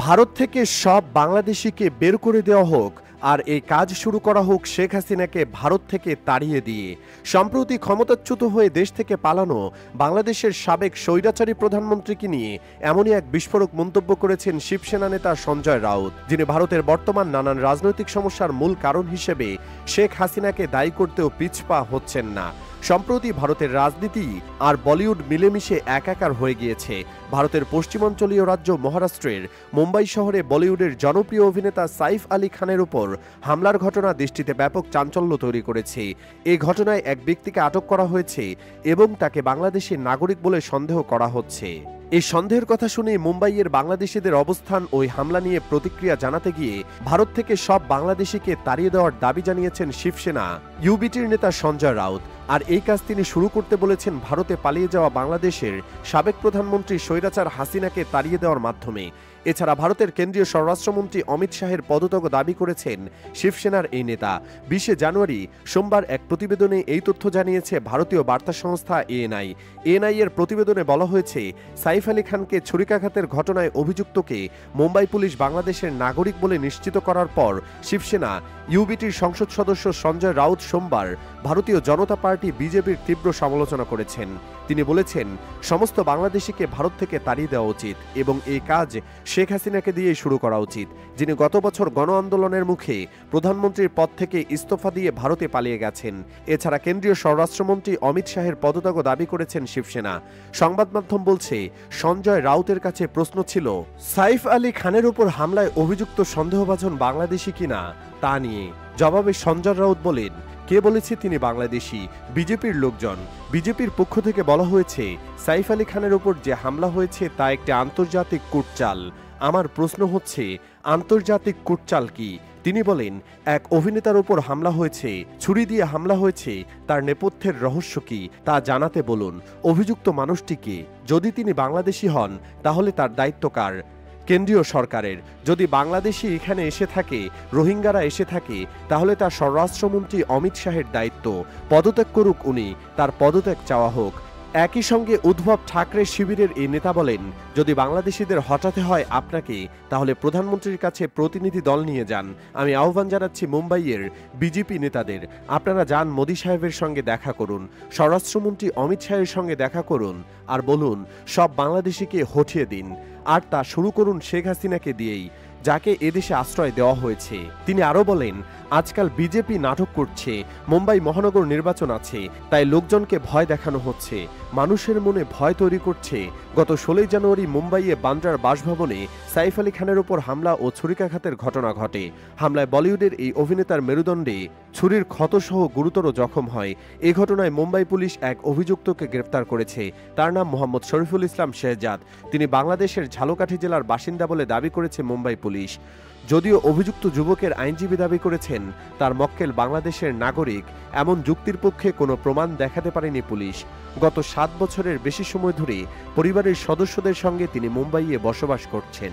ভারত থেকে সব বাংলাদেশিকে বের করে দেওয়া হোক আর এই কাজ শুরু করা হোক শেখ হাসিনাকে ভারত থেকে তাড়িয়ে দিয়ে। সম্প্রতি ক্ষমতাচ্যুত হয়ে দেশ থেকে পালানো বাংলাদেশের সাবেক স্বৈরাচারী প্রধানমন্ত্রীকে নিয়ে এমনই এক বিস্ফোরক মন্তব্য করেছেন শিবসেনা নেতা সঞ্জয় রাউত, যিনি ভারতের বর্তমান নানান রাজনৈতিক সমস্যার মূল কারণ হিসেবে শেখ হাসিনাকে দায়ী করতেও পিছপা হচ্ছেন না। সম্প্রতি ভারতের রাজনীতি আর বলিউড মিলেমিশে একাকার হয়ে গিয়েছে। ভারতের পশ্চিমাঞ্চলীয় রাজ্য মহারাষ্ট্রের মুম্বাই শহরে বলিউডের জনপ্রিয় অভিনেতা সাইফ আলী খানের উপর হামলার ঘটনা দেশটিতে ব্যাপক চাঞ্চল্য তৈরি করেছে। এই ঘটনায় এক ব্যক্তিকে আটক করা হয়েছে এবং তাকে বাংলাদেশের নাগরিক বলে সন্দেহ করা হচ্ছে। এই সন্দেহের কথা শুনে মুম্বাইয়ের বাংলাদেশিদের অবস্থান ওই হামলা নিয়ে প্রতিক্রিয়া জানাতে গিয়ে ভারত থেকে সব বাংলাদেশিকে তাড়িয়ে দেওয়ার দাবি জানিয়েছেন শিবসেনা ইউবিটির নেতা সঞ্জয় রাউত। আর এই কাজ তিনি শুরু করতে বলেছেন ভারতে পালিয়ে যাওয়া বাংলাদেশের সাবেক প্রধানমন্ত্রী স্বৈরাচার হাসিনাকে তাড়িয়ে দেওয়ার মাধ্যমে। এছাড়া ভারতের কেন্দ্রীয় স্বরাষ্ট্রমন্ত্রী অমিত শাহের পদত্যাগ দাবি করেছেন শিবসেনার এই নেতা। 20 জানুয়ারি সোমবার এক প্রতিবেদনে এই তথ্য জানিয়েছে ভারতীয় বার্তা সংস্থা এএনআই। এএনআই এর প্রতিবেদনে বলা হয়েছে, সাইফ আলী খানকে ছুরিকাঘাতের ঘটনায় অভিযুক্তকে মুম্বাই পুলিশ বাংলাদেশের নাগরিক বলে নিশ্চিত করার পর শিবসেনা ইউবিটির সংসদ সদস্য সঞ্জয় রাউত সোমবার ভারতীয় জনতা পার্টি বিজেপির তীব্র সমালোচনা করেছেন। তিনি বলেছেন, সমস্ত বাংলাদেশিকে ভারত থেকে তাড়িয়ে দেওয়া উচিত এবং এই কাজ শেখ হাসিনাকে দিয়েই শুরু করা উচিত, যিনি গত বছর গণ আন্দোলনের মুখে প্রধানমন্ত্রীর পদ থেকে ইস্তফা দিয়ে ভারতে পালিয়ে গেছেন। এছাড়া কেন্দ্রীয় স্বরাষ্ট্রমন্ত্রী অমিত শাহের পদত্যাগ দাবি করেছেন শিবসেনা। সংবাদ মাধ্যম বলছে, সঞ্জয় রাউতের কাছে প্রশ্ন ছিল, সাইফ আলী খানের উপর হামলায় অভিযুক্ত সন্দেহভাজন বাংলাদেশি কিনা তা নিয়ে। জবাবে সঞ্জয় রাউত বলেন, কে বলেছে তিনি বাংলাদেশি? বিজেপির লোকজন। বিজেপির পক্ষ থেকে বলা হয়েছে, সাইফ আলী খানের উপর যে হামলা হয়েছে তা একটি আন্তর্জাতিক কূটচাল। আমার প্রশ্ন হচ্ছে, আন্তর্জাতিক কূটচাল কি? তিনি বলেন, এক অভিনেতার উপর হামলা হয়েছে, ছুরি দিয়ে হামলা হয়েছে, তার নেপথ্যের রহস্য কি তা জানাতে বলুন। অভিযুক্ত মানুষটিকে, যদি তিনি বাংলাদেশি হন তাহলে তার দায়িত্ব কার? কেন্দ্রীয় সরকারের। যদি বাংলাদেশি এখানে এসে থাকে, রোহিঙ্গারা এসে থাকে, তাহলে তার স্বরাষ্ট্রমন্ত্রী অমিত শাহের দায়িত্ব। পদত্যাগ করুক উনি, তার পদত্যাগ চাওয়া হোক। একই সঙ্গে উদ্ধব ঠাকরে শিবিরের এই নেতা বলেন, যদি বাংলাদেশিদের হটাতে হয় আপনাকে, তাহলে প্রধানমন্ত্রীর কাছে প্রতিনিধি দল নিয়ে যান। আমি আহ্বান জানাচ্ছি মুম্বাইয়ের বিজেপি নেতাদের, আপনারা যান মোদী সাহেবের সঙ্গে দেখা করুন, স্বরাষ্ট্রমন্ত্রী অমিত শাহের সঙ্গে দেখা করুন আর বলুন সব বাংলাদেশিকে হটিয়ে দিন। আর তা শুরু করুন শেখ হাসিনাকে দিয়েই, যাকে এদেশে আশ্রয় দেওয়া হয়েছে। তিনি আরও বলেন, আজকাল বিজেপি নাটক করছে, মুম্বাই মহানগর নির্বাচন আছে, তাই লোকজনকে ভয় দেখানো হচ্ছে, মানুষের মনে ভয় তৈরি করছে। গত 16 জানুয়ারি মুম্বাইয়ে বান্দ্রার বাসভবনে সাইফ আলী খানের উপর হামলা ও ছুরিকাঘাতের ঘটনা ঘটে। হামলায় বলিউডের এই অভিনেতার মেরুদণ্ডে ছুরির ক্ষতসহ গুরুতর জখম হয়। এ ঘটনায় মুম্বাই পুলিশ এক অভিযুক্তকে গ্রেফতার করেছে। তার নাম মোহাম্মদ শরীফুল ইসলাম শেহজাদ। তিনি বাংলাদেশের ঝালকাঠি জেলার বাসিন্দা বলে দাবি করেছে মুম্বাই পুলিশ। যদিও অভিযুক্ত যুবকের আইনজীবী দাবি করেছেন, তার মক্কেল বাংলাদেশের নাগরিক, এমন যুক্তির পক্ষে কোনো প্রমাণ দেখাতে পারেনি পুলিশ। গত 7 বছরের বেশি সময় ধরে পরিবারের সদস্যদের সঙ্গে তিনি মুম্বাইয়ে বসবাস করছেন।